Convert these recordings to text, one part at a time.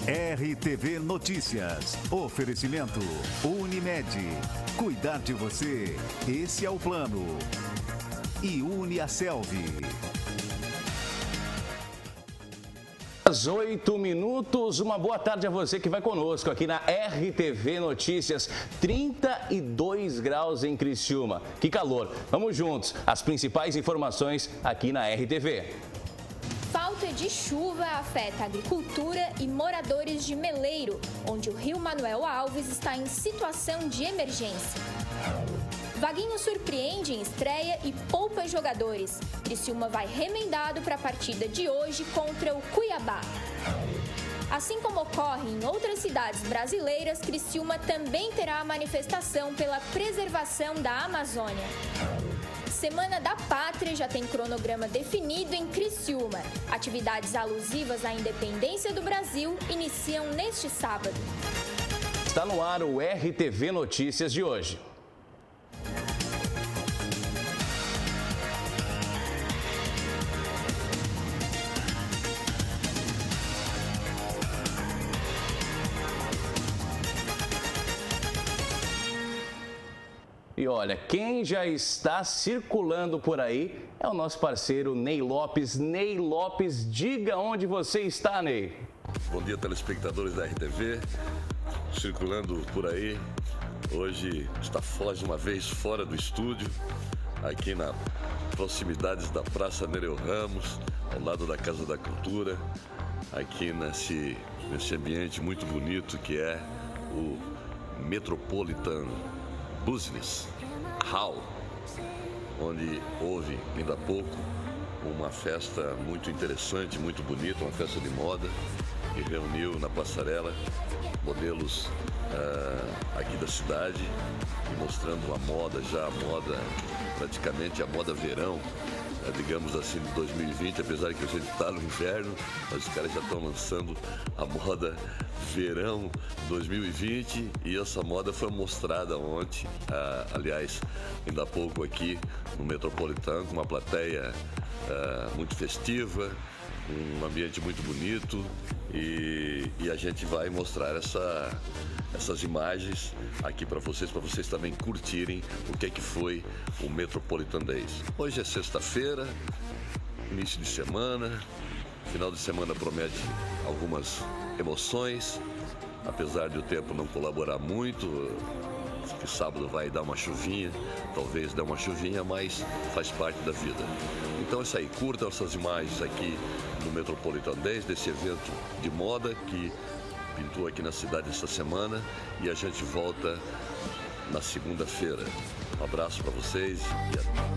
RTV Notícias. Oferecimento Unimed. Cuidar de você. Esse é o plano. E Uniaselv. Às 8 minutos, uma boa tarde a você que vai conosco aqui na RTV Notícias. 32 graus em Criciúma. Que calor. Vamos juntos. As principais informações aqui na RTV. Falta de chuva afeta a agricultura e moradores de Meleiro, onde o Rio Manuel Alves está em situação de emergência. Vaguinho surpreende em estreia e poupa jogadores. Criciúma vai remendado para a partida de hoje contra o Cuiabá. Assim como ocorre em outras cidades brasileiras, Criciúma também terá a manifestação pela preservação da Amazônia. Semana da Pátria já tem cronograma definido em Criciúma. Atividades alusivas à independência do Brasil iniciam neste sábado. Está no ar o RTV Notícias de hoje. E olha, quem já está circulando por aí é o nosso parceiro Ney Lopes. Ney Lopes, diga onde você está, Ney. Bom dia, telespectadores da RTV. Circulando por aí, hoje está mais uma vez fora do estúdio, aqui na proximidades da Praça Nereu Ramos, ao lado da Casa da Cultura, aqui nesse ambiente muito bonito que é o Metropolitan Business Hall, onde houve ainda há pouco uma festa muito interessante, muito bonita, uma festa de moda que reuniu na passarela modelos aqui da cidade e mostrando a moda, praticamente a moda verão, digamos assim, de 2020, apesar que a gente está no inverno, mas os caras já estão lançando a moda verão 2020 e essa moda foi mostrada ontem, aliás, ainda há pouco aqui no Metropolitano, com uma plateia muito festiva, um ambiente muito bonito e a gente vai mostrar essas imagens aqui para vocês também curtirem o que foi o Metropolitan Days. Hoje é sexta-feira, início de semana, final de semana promete algumas emoções, apesar de o tempo não colaborar muito, que sábado vai dar uma chuvinha, talvez dê uma chuvinha, mas faz parte da vida. Então é isso aí, curtam essas imagens aqui no Metropolitan Days, desse evento de moda que pintou aqui na cidade essa semana e a gente volta na segunda-feira. Um abraço para vocês e até.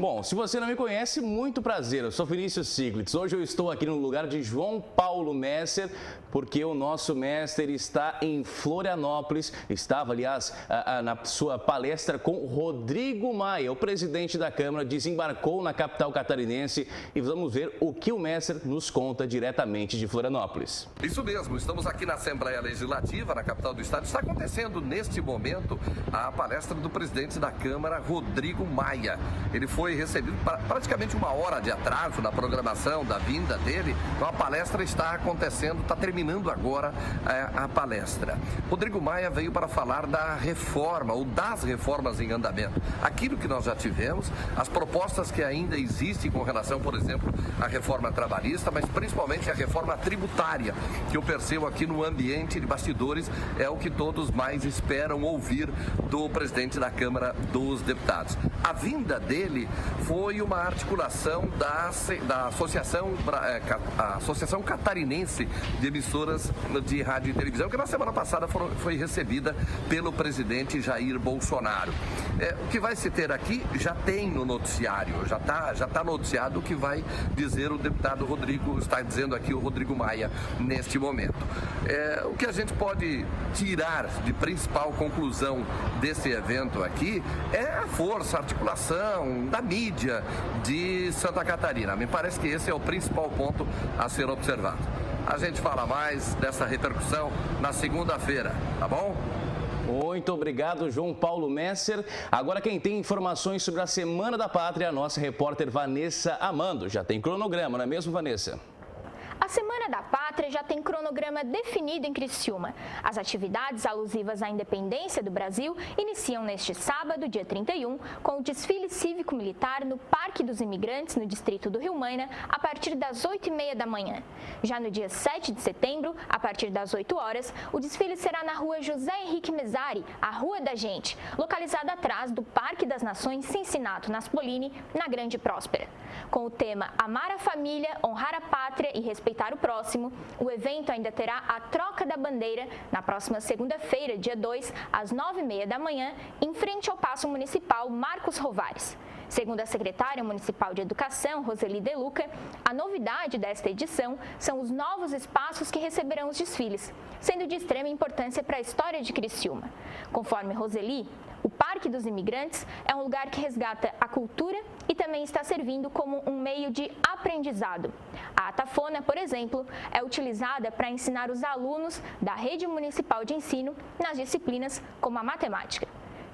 Bom, se você não me conhece, muito prazer, eu sou Vinícius Siglitz. Hoje eu estou aqui no lugar de João Paulo Messer, porque o nosso mestre está em Florianópolis, estava, aliás, na sua palestra com Rodrigo Maia, o presidente da Câmara, desembarcou na capital catarinense e vamos ver o que o mestre nos conta diretamente de Florianópolis. Isso mesmo, estamos aqui na Assembleia Legislativa, na capital do estado. Está acontecendo neste momento a palestra do presidente da Câmara, Rodrigo Maia. Ele foi recebido praticamente uma hora de atraso na programação da vinda dele. Então a palestra está acontecendo, está terminando agora a palestra. Rodrigo Maia veio para falar da reforma ou das reformas em andamento. Aquilo que nós já tivemos, as propostas que ainda existem com relação, por exemplo, à reforma trabalhista, mas principalmente a reforma tributária, que eu percebo aqui no ambiente de bastidores, é o que todos mais esperam ouvir do presidente da Câmara dos Deputados. A vinda dele foi uma articulação da Associação Catarinense de Emissoras de Rádio e Televisão, que na semana passada foi recebida pelo presidente Jair Bolsonaro. O que vai se ter aqui já tem no noticiário, já tá noticiado o que vai dizer o deputado Rodrigo, está dizendo aqui o Rodrigo Maia neste momento. O que a gente pode tirar de principal conclusão desse evento aqui é a força, a articulação da mídia de Santa Catarina. Me parece que esse é o principal ponto a ser observado. A gente fala mais dessa repercussão na segunda-feira, tá bom? Muito obrigado, João Paulo Messer. Agora quem tem informações sobre a Semana da Pátria é a nossa repórter Vanessa Amando. Já tem cronograma, não é mesmo, Vanessa? A Semana da Pátria já tem cronograma definido em Criciúma. As atividades alusivas à independência do Brasil iniciam neste sábado, dia 31, com o desfile cívico-militar no Parque dos Imigrantes, no distrito do Rio Maina, a partir das 8h30 da manhã. Já no dia 7 de setembro, a partir das 8 horas, o desfile será na rua José Henrique Mesari, a Rua da Gente, localizada atrás do Parque das Nações Cincinato Naspolini, na Grande Próspera. Com o tema Amar a Família, Honrar a Pátria e Respeitar o Próximo, o evento ainda terá a troca da bandeira na próxima segunda-feira, dia 2, às 9h30 da manhã, em frente ao Paço Municipal Marcos Rovares. Segundo a secretária municipal de Educação, Roseli De Luca, a novidade desta edição são os novos espaços que receberão os desfiles, sendo de extrema importância para a história de Criciúma. Conforme Roseli, o Parque dos Imigrantes é um lugar que resgata a cultura e também está servindo como um meio de aprendizado. A Atafona, por exemplo, é utilizada para ensinar os alunos da rede municipal de ensino nas disciplinas como a matemática.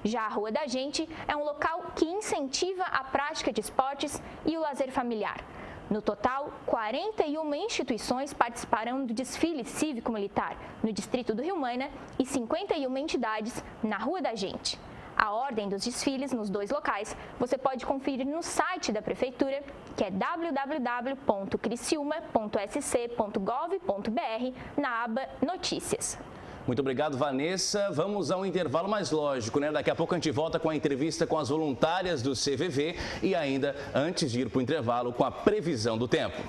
Já a Rua da Gente é um local que incentiva a prática de esportes e o lazer familiar. No total, 41 instituições participarão do desfile cívico-militar no distrito do Rio Maina e 51 entidades na Rua da Gente. A ordem dos desfiles nos dois locais você pode conferir no site da Prefeitura, que é www.criciúma.sc.gov.br, na aba Notícias. Muito obrigado, Vanessa. Vamos a um intervalo mais lógico, né? Daqui a pouco a gente volta com a entrevista com as voluntárias do CVV e ainda, antes de ir para o intervalo, com a previsão do tempo.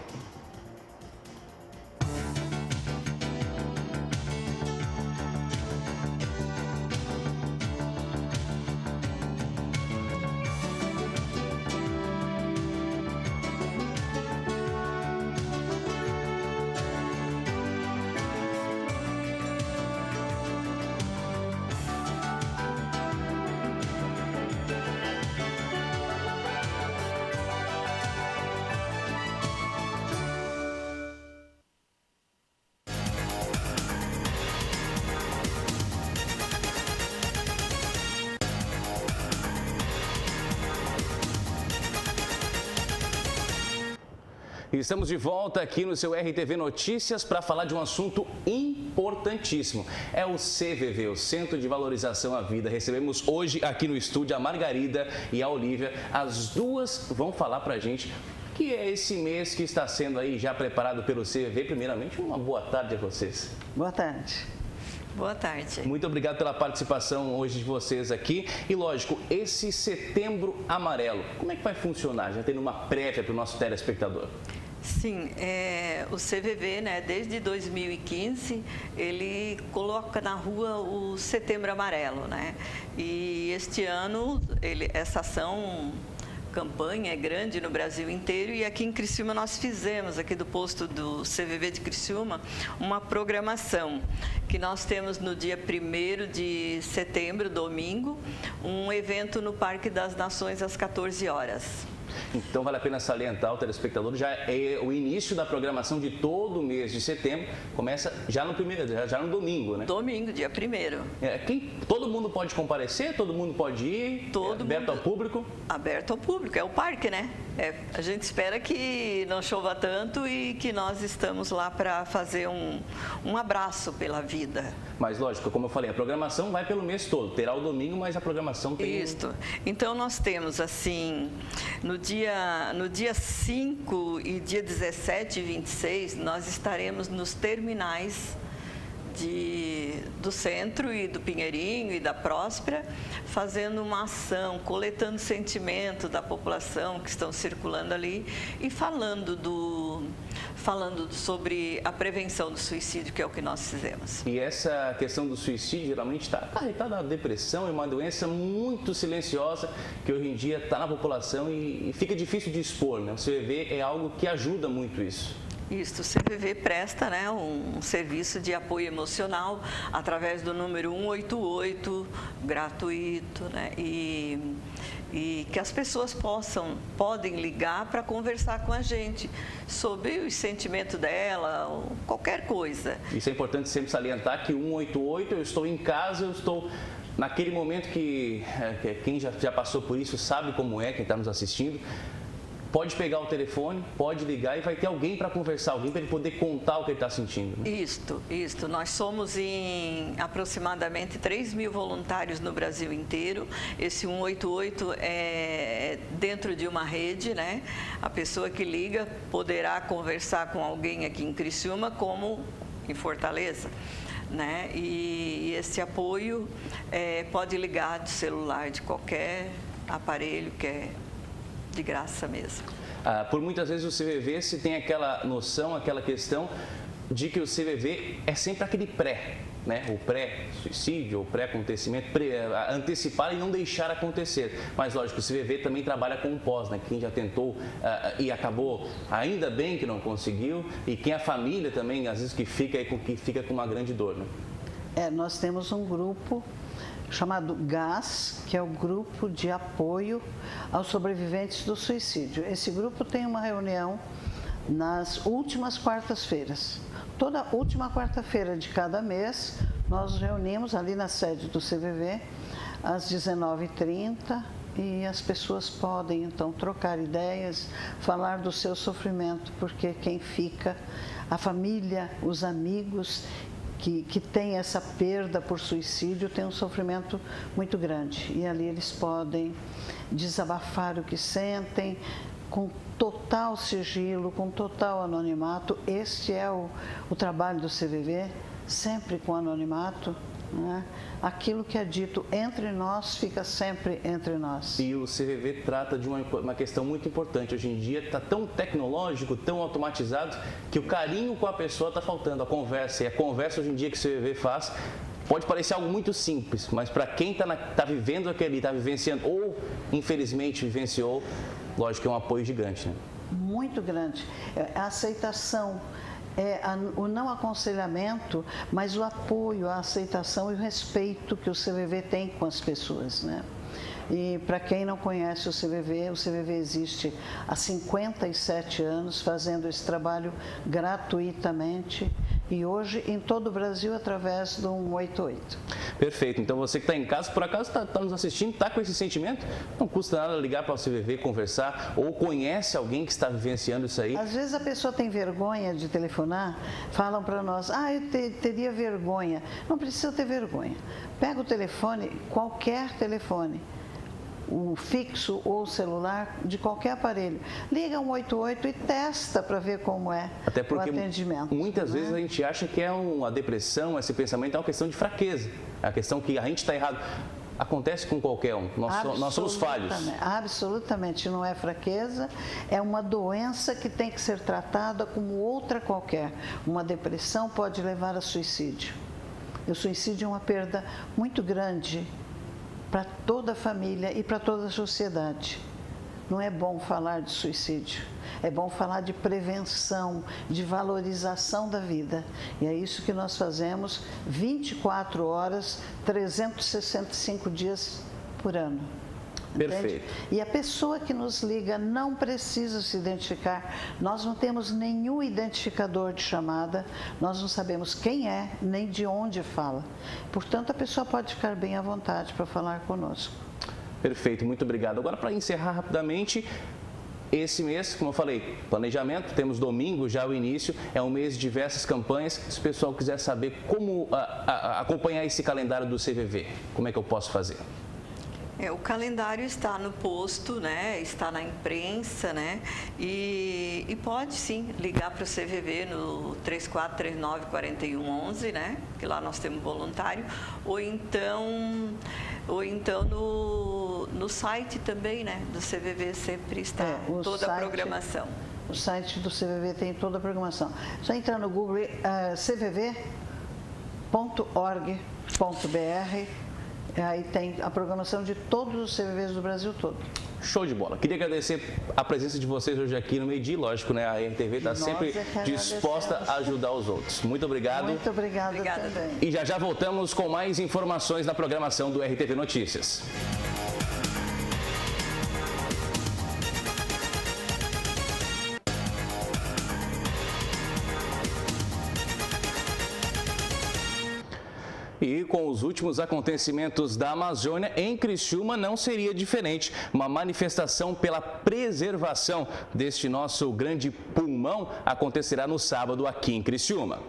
Estamos de volta aqui no seu RTV Notícias para falar de um assunto importantíssimo. É o CVV, o Centro de Valorização à Vida. Recebemos hoje aqui no estúdio a Margarida e a Olívia. As duas vão falar para a gente o que é esse mês que está sendo aí já preparado pelo CVV. Primeiramente, uma boa tarde a vocês. Boa tarde. Boa tarde. Muito obrigado pela participação hoje de vocês aqui. E lógico, esse Setembro Amarelo, como é que vai funcionar? Já tendo uma prévia para o nosso telespectador. Sim, o CVV, né, desde 2015, ele coloca na rua o Setembro Amarelo, né? E este ano, essa ação campanha, é grande no Brasil inteiro, e aqui em Criciúma nós fizemos, aqui do posto do CVV de Criciúma, uma programação que nós temos no dia 1º de setembro, domingo, um evento no Parque das Nações às 14 horas. Então vale a pena salientar, o telespectador, já é o início da programação de todo o mês de setembro, começa já no domingo, né? Domingo, dia 1º. Todo mundo pode comparecer, todo mundo pode ir, aberto ao público? Aberto ao público, é o parque, né? A gente espera que não chova tanto e que nós estamos lá para fazer um abraço pela vida. Mas lógico, como eu falei, a programação vai pelo mês todo, terá o domingo, mas a programação tem... Isso. Então nós temos assim, no dia 5 e dia 17 e 26, nós estaremos nos terminais do Centro e do Pinheirinho e da Próspera, fazendo uma ação, coletando sentimento da população que estão circulando ali e falando sobre a prevenção do suicídio, que é o que nós fizemos. E essa questão do suicídio geralmente está carregada da depressão, é uma doença muito silenciosa que hoje em dia está na população e fica difícil de expor, né? O CVV é algo que ajuda muito isso. Isso, o CVV presta, né, um serviço de apoio emocional através do número 188, gratuito, né, e que as pessoas podem ligar para conversar com a gente sobre o sentimento dela, ou qualquer coisa. Isso é importante sempre salientar que 188, eu estou em casa, eu estou naquele momento que quem já passou por isso sabe como é, quem está nos assistindo. Pode pegar o telefone, pode ligar e vai ter alguém para conversar, alguém para ele poder contar o que ele está sentindo. Né? Isto. Nós somos em aproximadamente 3.000 voluntários no Brasil inteiro. Esse 188 é dentro de uma rede, né? A pessoa que liga poderá conversar com alguém aqui em Criciúma, como em Fortaleza. Né? E esse apoio pode ligar de celular, de qualquer aparelho que é de graça mesmo. Por muitas vezes o CVV se tem aquela noção, aquela questão de que o CVV é sempre aquele pré, né? O pré-suicídio, o pré-acontecimento, antecipar e não deixar acontecer. Mas lógico, o CVV também trabalha com o pós, né? Quem já tentou e acabou, ainda bem que não conseguiu, e quem a família também, às vezes, que fica com uma grande dor, né? Nós temos um grupo chamado GAS, que é o Grupo de Apoio aos Sobreviventes do Suicídio. Esse grupo tem uma reunião nas últimas quartas-feiras. Toda última quarta-feira de cada mês, nós nos reunimos ali na sede do CVV, às 19h30, e as pessoas podem, então, trocar ideias, falar do seu sofrimento, porque quem fica, a família, os amigos que tem essa perda por suicídio, tem um sofrimento muito grande. E ali eles podem desabafar o que sentem, com total sigilo, com total anonimato. Este é o trabalho do CVV, sempre com anonimato, né? Aquilo que é dito entre nós fica sempre entre nós. E o CVV trata de uma questão muito importante. Hoje em dia está tão tecnológico, tão automatizado, que o carinho com a pessoa está faltando, a conversa. E a conversa hoje em dia que o CVV faz pode parecer algo muito simples, mas para quem está vivendo aquele, está vivenciando ou infelizmente vivenciou, lógico que é um apoio gigante, né? Muito grande. A aceitação, o não aconselhamento, mas o apoio, a aceitação e o respeito que o CVV tem com as pessoas, né? E para quem não conhece o CVV existe há 57 anos, fazendo esse trabalho gratuitamente e hoje em todo o Brasil através do 188. Perfeito. Então você que está em casa, por acaso está nos assistindo, está com esse sentimento, não custa nada ligar para o CVV, conversar, ou conhece alguém que está vivenciando isso aí. Às vezes a pessoa tem vergonha de telefonar, falam para nós, eu teria vergonha. Não precisa ter vergonha. Pega o telefone, qualquer telefone, o fixo ou o celular, de qualquer aparelho. Liga 188 e testa para ver como é o atendimento. Muitas vezes a gente acha que é uma depressão, esse pensamento é uma questão de fraqueza. É a questão que a gente está errado. Acontece com qualquer um. Nós somos falhos. Absolutamente, não é fraqueza. É uma doença que tem que ser tratada como outra qualquer. Uma depressão pode levar a suicídio. O suicídio é uma perda muito grande para toda a família e para toda a sociedade. não é bom falar de suicídio. É bom falar de prevenção, de valorização da vida. E é isso que nós fazemos 24 horas, 365 dias por ano. Perfeito. Entende? E a pessoa que nos liga não precisa se identificar. Nós não temos nenhum identificador de chamada, nós não sabemos quem é, nem de onde fala. Portanto, a pessoa pode ficar bem à vontade para falar conosco. Perfeito, muito obrigado. Agora, para encerrar rapidamente, esse mês, como eu falei, planejamento, temos domingo já o início, é um mês de diversas campanhas. Se o pessoal quiser saber como acompanhar esse calendário do CVV, como é que eu posso fazer? O calendário está no posto, né? Está na imprensa, né? E pode sim ligar para o CVV no 3439-4111, né? Que lá nós temos voluntário, ou então no site também, né? Do CVV sempre está toda a programação. O site do CVV tem toda a programação. Só entrar no Google cvv.org.br. Aí tem a programação de todos os CVVs do Brasil todo. Show de bola. Queria agradecer a presença de vocês hoje aqui no Meio Dia. Lógico, né? A RTV está sempre disposta a ajudar os outros. Muito obrigado. Muito obrigada também. E já voltamos com mais informações na programação do RTV Notícias. E com os últimos acontecimentos da Amazônia, em Criciúma não seria diferente. Uma manifestação pela preservação deste nosso grande pulmão acontecerá no sábado aqui em Criciúma.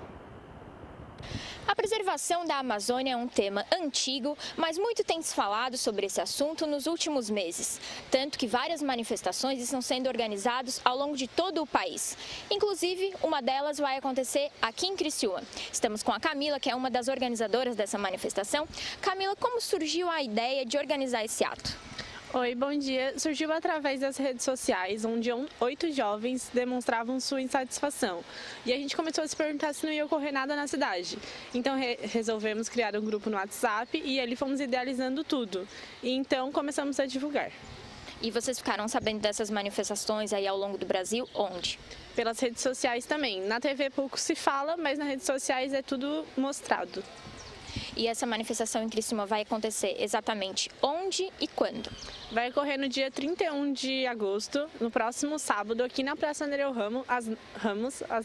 A preservação da Amazônia é um tema antigo, mas muito tem se falado sobre esse assunto nos últimos meses. Tanto que várias manifestações estão sendo organizadas ao longo de todo o país. Inclusive, uma delas vai acontecer aqui em Criciúma. Estamos com a Camila, que é uma das organizadoras dessa manifestação. Camila, como surgiu a ideia de organizar esse ato? Oi, bom dia. Surgiu através das redes sociais, onde 8 jovens demonstravam sua insatisfação. E a gente começou a se perguntar se não ia ocorrer nada na cidade. Então resolvemos criar um grupo no WhatsApp e ali fomos idealizando tudo. E então começamos a divulgar. E vocês ficaram sabendo dessas manifestações aí ao longo do Brasil, onde? Pelas redes sociais também. Na TV pouco se fala, mas nas redes sociais é tudo mostrado. E essa manifestação em Criciúma vai acontecer exatamente onde e quando? Vai ocorrer no dia 31 de agosto, no próximo sábado, aqui na Praça Nereu Ramos, às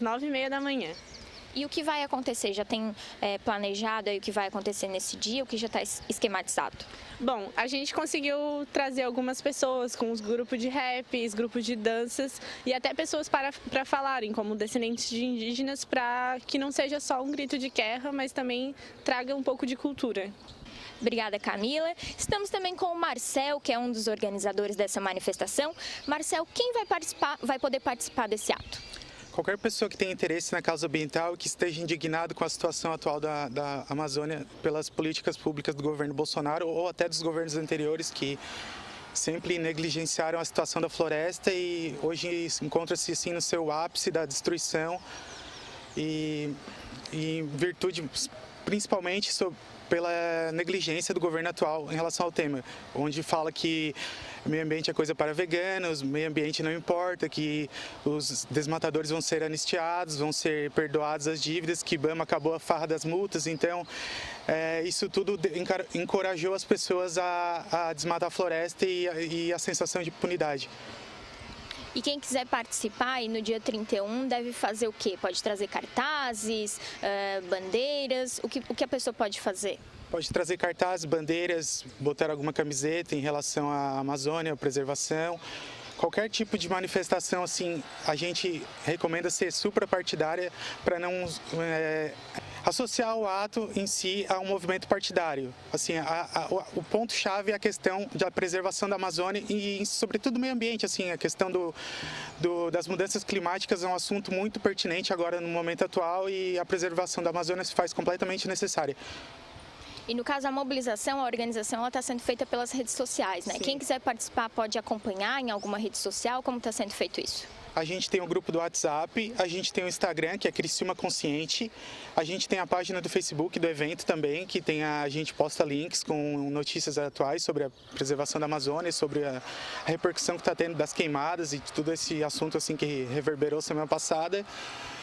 9h30 da manhã. E o que vai acontecer? Já tem planejado aí o que vai acontecer nesse dia, o que já está esquematizado? Bom, a gente conseguiu trazer algumas pessoas com os grupos de raps, grupos de danças e até pessoas para falarem, como descendentes de indígenas, para que não seja só um grito de guerra, mas também traga um pouco de cultura. Obrigada, Camila. Estamos também com o Marcel, que é um dos organizadores dessa manifestação. Marcel, quem vai poder participar desse ato? Qualquer pessoa que tenha interesse na causa ambiental e que esteja indignado com a situação atual da Amazônia pelas políticas públicas do governo Bolsonaro ou até dos governos anteriores que sempre negligenciaram a situação da floresta e hoje encontra-se assim no seu ápice da destruição e em virtude principalmente pela negligência do governo atual em relação ao tema, onde fala que meio ambiente é coisa para veganos, meio ambiente não importa, que os desmatadores vão ser anistiados, vão ser perdoados as dívidas, que IBAMA acabou a farra das multas. Então, isso tudo encorajou as pessoas a desmatar a floresta e a sensação de impunidade. E quem quiser participar aí no dia 31 deve fazer o quê? Pode trazer cartazes, bandeiras, o que a pessoa pode fazer? Pode trazer cartazes, bandeiras, botar alguma camiseta em relação à Amazônia, à preservação. Qualquer tipo de manifestação, assim, a gente recomenda ser suprapartidária para não associar o ato em si a um movimento partidário. Assim, o ponto-chave é a questão da preservação da Amazônia e, sobretudo, do meio ambiente. Assim, a questão das mudanças climáticas é um assunto muito pertinente agora no momento atual e a preservação da Amazônia se faz completamente necessária. E no caso, a mobilização, a organização, ela está sendo feita pelas redes sociais, né? Sim. Quem quiser participar pode acompanhar em alguma rede social, como está sendo feito isso? a gente tem o grupo do WhatsApp, a gente tem o Instagram, que é Criciúma Consciente, a gente tem a página do Facebook do evento também, que tem a gente posta links com notícias atuais sobre a preservação da Amazônia, sobre a repercussão que está tendo das queimadas e todo esse assunto assim que reverberou semana passada.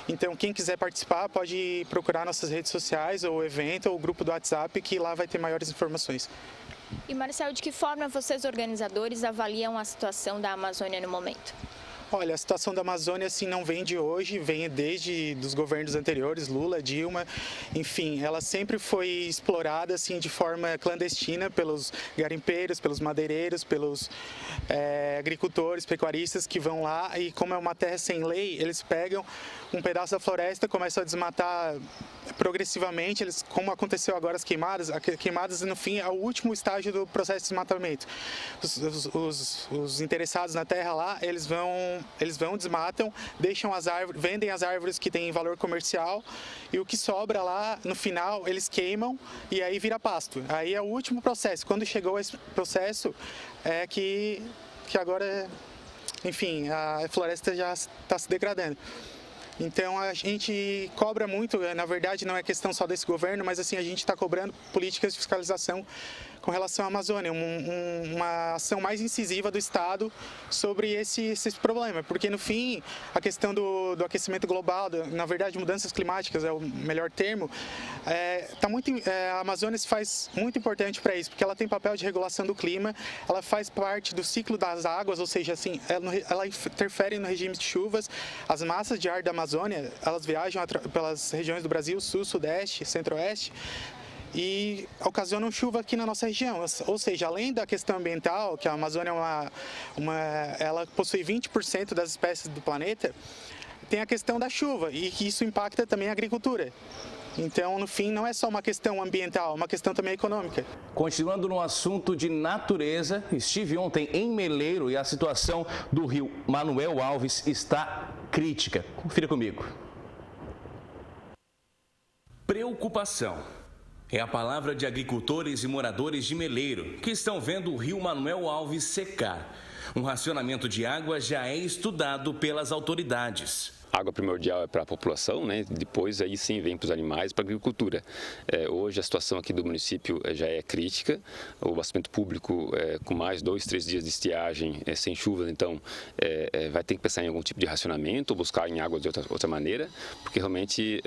Então, quem quiser participar pode procurar nossas redes sociais, ou o evento, ou o grupo do WhatsApp, que lá vai ter maiores informações. E, Marcel, de que forma vocês, organizadores, avaliam a situação da Amazônia no momento? Olha, a situação da Amazônia assim, não vem de hoje, vem desde dos governos anteriores, Lula, Dilma, enfim, ela sempre foi explorada assim, de forma clandestina pelos garimpeiros, pelos madeireiros, pelos agricultores, pecuaristas que vão lá e, como é uma terra sem lei, eles pegam um pedaço da floresta, começam a desmatar progressivamente, como aconteceu agora as queimadas no fim é o último estágio do processo de desmatamento. Os interessados na terra lá, eles vão, desmatam, deixam as árvores, vendem as árvores que têm valor comercial e o que sobra lá, no final, eles queimam e aí vira pasto. Aí é o último processo. Quando chegou esse processo, é que agora, enfim, a floresta já está se degradando. Então a gente cobra muito, na verdade não é questão só desse governo, mas assim a gente está cobrando políticas de fiscalização com relação à Amazônia, uma ação mais incisiva do Estado sobre esse problema, porque no fim a questão do aquecimento global, na verdade mudanças climáticas é o melhor termo, a Amazônia se faz muito importante para isso, porque ela tem papel de regulação do clima, ela faz parte do ciclo das águas, ou seja, assim, ela interfere no regime de chuvas, as massas de ar da Amazônia, elas viajam pelas regiões do Brasil, sul, sudeste, centro-oeste, e ocasionam chuva aqui na nossa região. Ou seja, além da questão ambiental, que a Amazônia ela possui 20% das espécies do planeta, tem a questão da chuva e que isso impacta também a agricultura. Então, no fim, não é só uma questão ambiental, é uma questão também econômica. Continuando no assunto de natureza, estive ontem em Meleiro e a situação do rio Manuel Alves está crítica. Confira comigo. Preocupação é a palavra de agricultores e moradores de Meleiro que estão vendo o rio Manuel Alves secar. Um racionamento de água já é estudado pelas autoridades. A água primordial é para a população, né? Depois aí sim vem para os animais, para a agricultura. Hoje a situação aqui do município já é crítica, o abastecimento público com mais 2, 3 dias de estiagem sem chuvas, então vai ter que pensar em algum tipo de racionamento ou buscar em água de outra maneira, porque realmente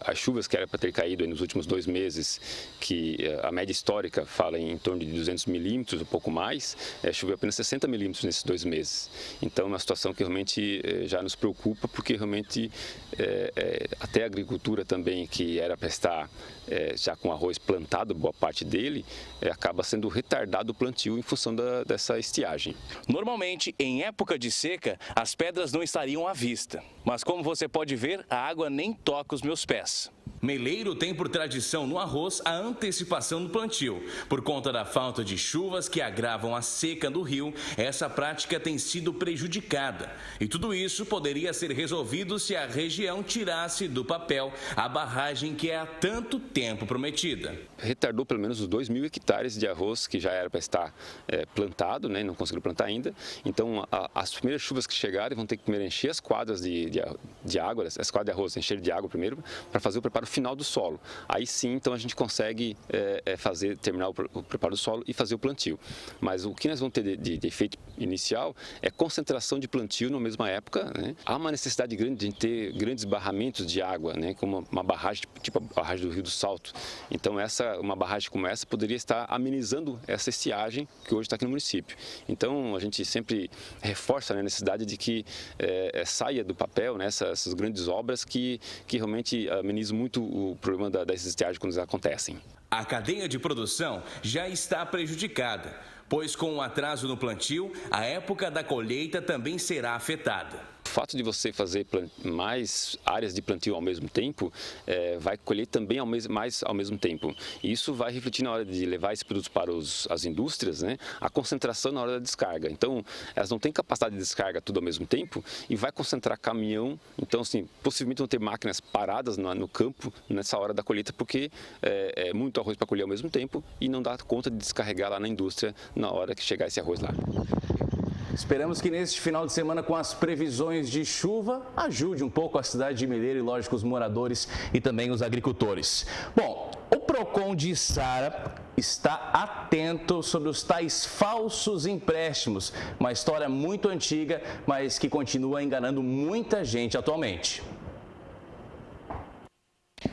as chuvas que era para ter caído nos últimos 2 meses, que a média histórica fala em torno de 200 milímetros, um pouco mais, choveu apenas 60 milímetros nesses 2 meses. Então é uma situação que realmente já nos preocupa, porque realmente até a agricultura também, que era para estar já com arroz plantado, boa parte dele, acaba sendo retardado o plantio em função dessa estiagem. Normalmente, em época de seca, as pedras não estariam à vista. Mas como você pode ver, a água nem toca os meus pés. Meleiro tem por tradição no arroz a antecipação do plantio. Por conta da falta de chuvas que agravam a seca do rio, essa prática tem sido prejudicada. E tudo isso poderia ser resolvido se a região tirasse do papel a barragem que é há tanto tempo prometida. Retardou pelo menos os 2.000 hectares de arroz que já era para estar plantado, né? Não conseguiu plantar ainda. Então as primeiras chuvas que chegarem vão ter que primeiro encher as quadras de água, as quadras de arroz, encher de água primeiro, para fazer o preparo final do solo. Aí sim, então a gente consegue terminar o preparo do solo e fazer o plantio. Mas o que nós vamos ter de efeito inicial é concentração de plantio na mesma época, né? Há uma necessidade grande de ter grandes barramentos de água, né? Como uma barragem, tipo a barragem do Rio do Salto. Então uma barragem como essa poderia estar amenizando essa estiagem que hoje está aqui no município. Então a gente sempre reforça a necessidade de que saia do papel, né, essas grandes obras que realmente amenizam muito o problema das estiagens quando elas acontecem. A cadeia de produção já está prejudicada, pois com o atraso no plantio, a época da colheita também será afetada. O fato de você fazer mais áreas de plantio ao mesmo tempo, vai colher também mais ao mesmo tempo. E isso vai refletir na hora de levar esses produtos para as indústrias, né? A concentração na hora da descarga. Então, elas não têm capacidade de descarga tudo ao mesmo tempo e vai concentrar caminhão. Então, assim, possivelmente vão ter máquinas paradas no campo nessa hora da colheita, porque é muito arroz para colher ao mesmo tempo e não dá conta de descarregar lá na indústria na hora que chegar esse arroz lá. Esperamos que neste final de semana, com as previsões de chuva, ajude um pouco a cidade de Meleiro e, lógico, os moradores e também os agricultores. Bom, o PROCON de Sara está atento sobre os tais falsos empréstimos. Uma história muito antiga, mas que continua enganando muita gente atualmente.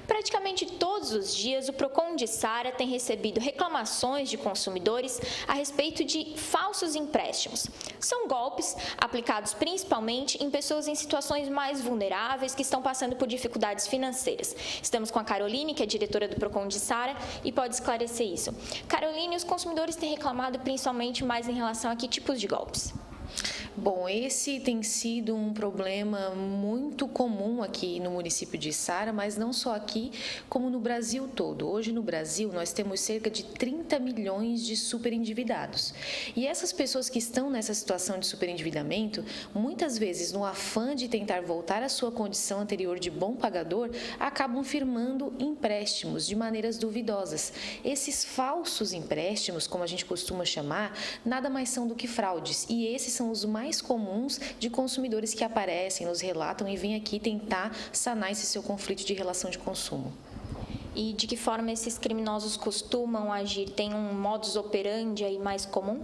Praticamente todos os dias, o PROCON de Sara tem recebido reclamações de consumidores a respeito de falsos empréstimos. São golpes aplicados principalmente em pessoas em situações mais vulneráveis que estão passando por dificuldades financeiras. Estamos com a Caroline, que é diretora do PROCON de Sara, e pode esclarecer isso. Caroline, os consumidores têm reclamado principalmente mais em relação a que tipos de golpes? Bom, esse tem sido um problema muito comum aqui no município de Sara, mas não só aqui, como no Brasil todo. Hoje no Brasil nós temos cerca de 30 milhões de superendividados. E essas pessoas que estão nessa situação de superendividamento, muitas vezes no afã de tentar voltar à sua condição anterior de bom pagador, acabam firmando empréstimos de maneiras duvidosas. Esses falsos empréstimos, como a gente costuma chamar, nada mais são do que fraudes, e esses são os mais comuns de consumidores que aparecem, nos relatam e vêm aqui tentar sanar esse seu conflito de relação de consumo. E de que forma esses criminosos costumam agir? Tem um modus operandi aí mais comum?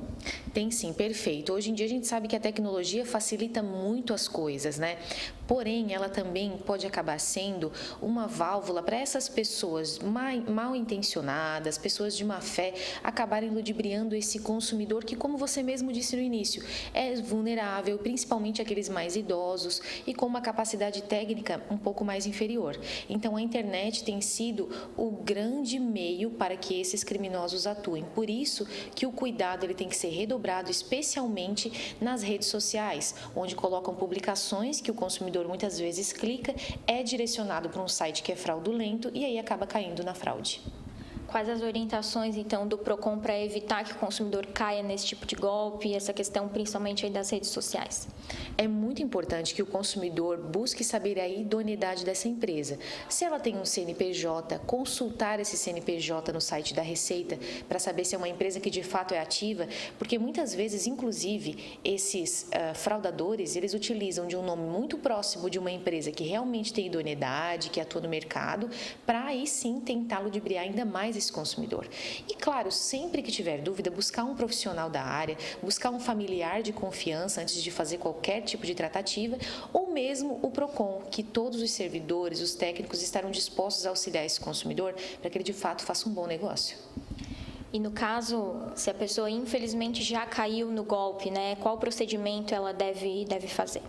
Tem sim, perfeito. Hoje em dia a gente sabe que a tecnologia facilita muito as coisas, né? Porém, ela também pode acabar sendo uma válvula para essas pessoas mal intencionadas, pessoas de má fé, acabarem ludibriando esse consumidor que, como você mesmo disse no início, é vulnerável, principalmente aqueles mais idosos e com uma capacidade técnica um pouco mais inferior. Então, a internet tem sido o grande meio para que esses criminosos atuem. Por isso que o cuidado ele tem que ser redobrado, especialmente nas redes sociais, onde colocam publicações que o consumidor muitas vezes clica, é direcionado para um site que é fraudulento e aí acaba caindo na fraude. Quais as orientações, então, do PROCON para evitar que o consumidor caia nesse tipo de golpe, essa questão principalmente aí das redes sociais? É muito importante que o consumidor busque saber a idoneidade dessa empresa. Se ela tem um CNPJ, consultar esse CNPJ no site da Receita para saber se é uma empresa que de fato é ativa, porque muitas vezes, inclusive, esses fraudadores, eles utilizam de um nome muito próximo de uma empresa que realmente tem idoneidade, que atua no mercado, para aí sim tentar ludibriar ainda mais esse consumidor. E claro, sempre que tiver dúvida, buscar um profissional da área, buscar um familiar de confiança antes de fazer qualquer tipo de tratativa, ou mesmo o PROCON, que todos os servidores, os técnicos estarão dispostos a auxiliar esse consumidor para que ele de fato faça um bom negócio. E no caso, se a pessoa infelizmente já caiu no golpe, né, qual procedimento ela deve fazer?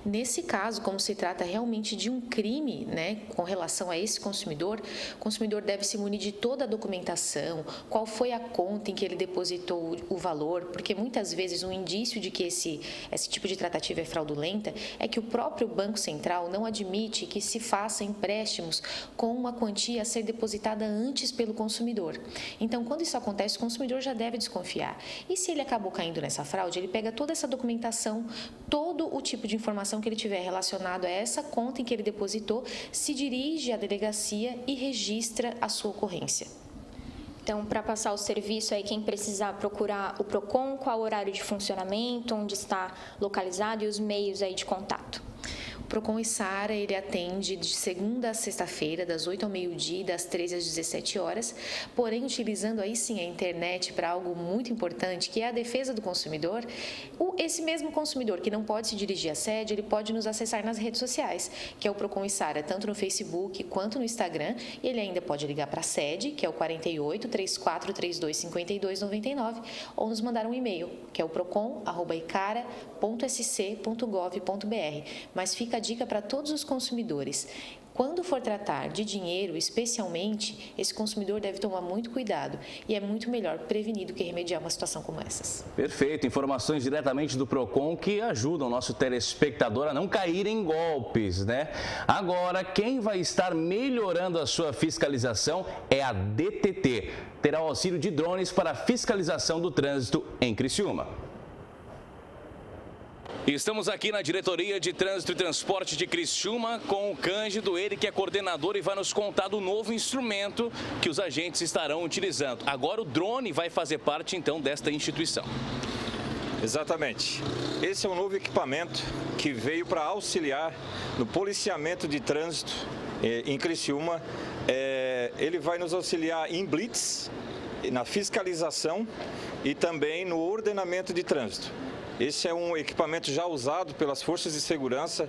Nesse caso, como se trata realmente de um crime, né, com relação a esse consumidor, o consumidor deve se munir de toda a documentação, qual foi a conta em que ele depositou o valor, porque muitas vezes um indício de que esse tipo de tratativa é fraudulenta é que o próprio Banco Central não admite que se faça empréstimos com uma quantia a ser depositada antes pelo consumidor. Então, quando isso acontece, o consumidor já deve desconfiar. E se ele acabou caindo nessa fraude, ele pega toda essa documentação, todo o tipo de informação que ele tiver relacionado a essa conta em que ele depositou, se dirige à delegacia e registra a sua ocorrência. Então, para passar o serviço aí, quem precisar procurar o PROCON, qual o horário de funcionamento, onde está localizado e os meios aí de contato? O PROCON e Sara, ele atende de segunda a sexta-feira, das 8 ao meio-dia e das 13 às 17 horas, porém utilizando aí sim a internet para algo muito importante, que é a defesa do consumidor. Esse mesmo consumidor que não pode se dirigir à sede, ele pode nos acessar nas redes sociais, que é o PROCON e Sara, tanto no Facebook quanto no Instagram, e ele ainda pode ligar para a sede, que é o 48 3432 5299, ou nos mandar um e-mail, que é o procon@icara.sc.gov.br. Mas fica a dica para todos os consumidores. Quando for tratar de dinheiro, especialmente, esse consumidor deve tomar muito cuidado e é muito melhor prevenir do que remediar uma situação como essas. Perfeito. Informações diretamente do PROCON que ajudam o nosso telespectador a não cair em golpes, né? Agora, quem vai estar melhorando a sua fiscalização é a DTT. Terá o auxílio de drones para a fiscalização do trânsito em Criciúma. Estamos aqui na Diretoria de Trânsito e Transporte de Criciúma com o Cândido, ele que é coordenador e vai nos contar do novo instrumento que os agentes estarão utilizando. Agora o drone vai fazer parte então desta instituição. Exatamente. Esse é um novo equipamento que veio para auxiliar no policiamento de trânsito em Criciúma. Ele vai nos auxiliar em blitz, na fiscalização e também no ordenamento de trânsito. Esse é um equipamento já usado pelas forças de segurança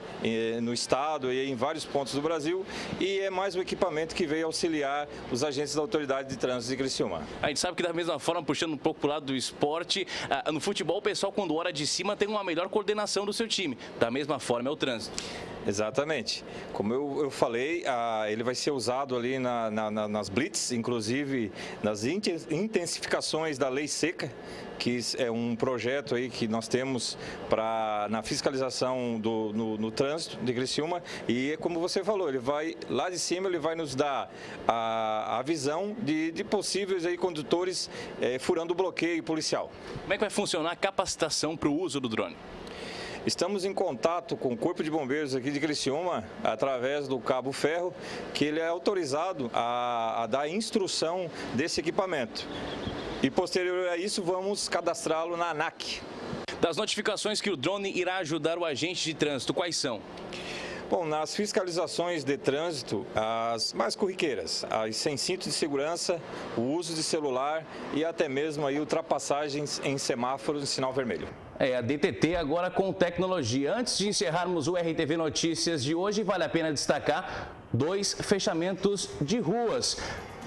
no estado e em vários pontos do Brasil, e é mais um equipamento que veio auxiliar os agentes da Autoridade de Trânsito de Criciúma. A gente sabe que da mesma forma, puxando um pouco para o lado do esporte, no futebol o pessoal quando olha de cima tem uma melhor coordenação do seu time. Da mesma forma é o trânsito. Exatamente. Como eu falei, ele vai ser usado ali nas blitz, inclusive nas intensificações da lei seca, que é um projeto aí que nós temos na fiscalização no trânsito de Criciúma. E como você falou, ele vai lá de cima, ele vai nos dar a visão de possíveis aí condutores furando o bloqueio policial. Como é que vai funcionar a capacitação para o uso do drone? Estamos em contato com o Corpo de Bombeiros aqui de Criciúma, através do Cabo Ferro, que ele é autorizado a dar instrução desse equipamento. E posterior a isso, vamos cadastrá-lo na ANAC. Das notificações que o drone irá ajudar o agente de trânsito, quais são? Bom, nas fiscalizações de trânsito, as mais corriqueiras, as sem cinto de segurança, o uso de celular e até mesmo aí ultrapassagens em semáforos em sinal vermelho. A DTT agora com tecnologia. Antes de encerrarmos o RTV Notícias de hoje, vale a pena destacar 2 fechamentos de ruas.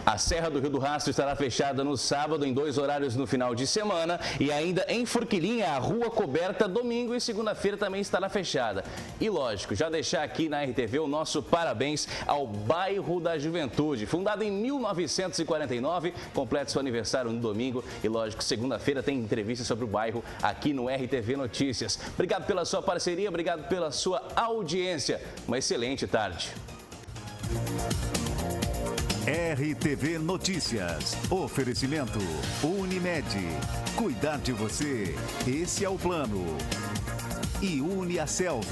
A Serra do Rio do Rastro estará fechada no sábado em 2 horários no final de semana e ainda em Forquilinha, a rua coberta domingo e segunda-feira também estará fechada. E lógico, já deixar aqui na RTV o nosso parabéns ao Bairro da Juventude, fundado em 1949, completa seu aniversário no domingo e lógico, segunda-feira tem entrevista sobre o bairro aqui no RTV Notícias. Obrigado pela sua parceria, obrigado pela sua audiência. Uma excelente tarde. RTV Notícias. Oferecimento Unimed. Cuidar de você, esse é o plano. E Uniaselv.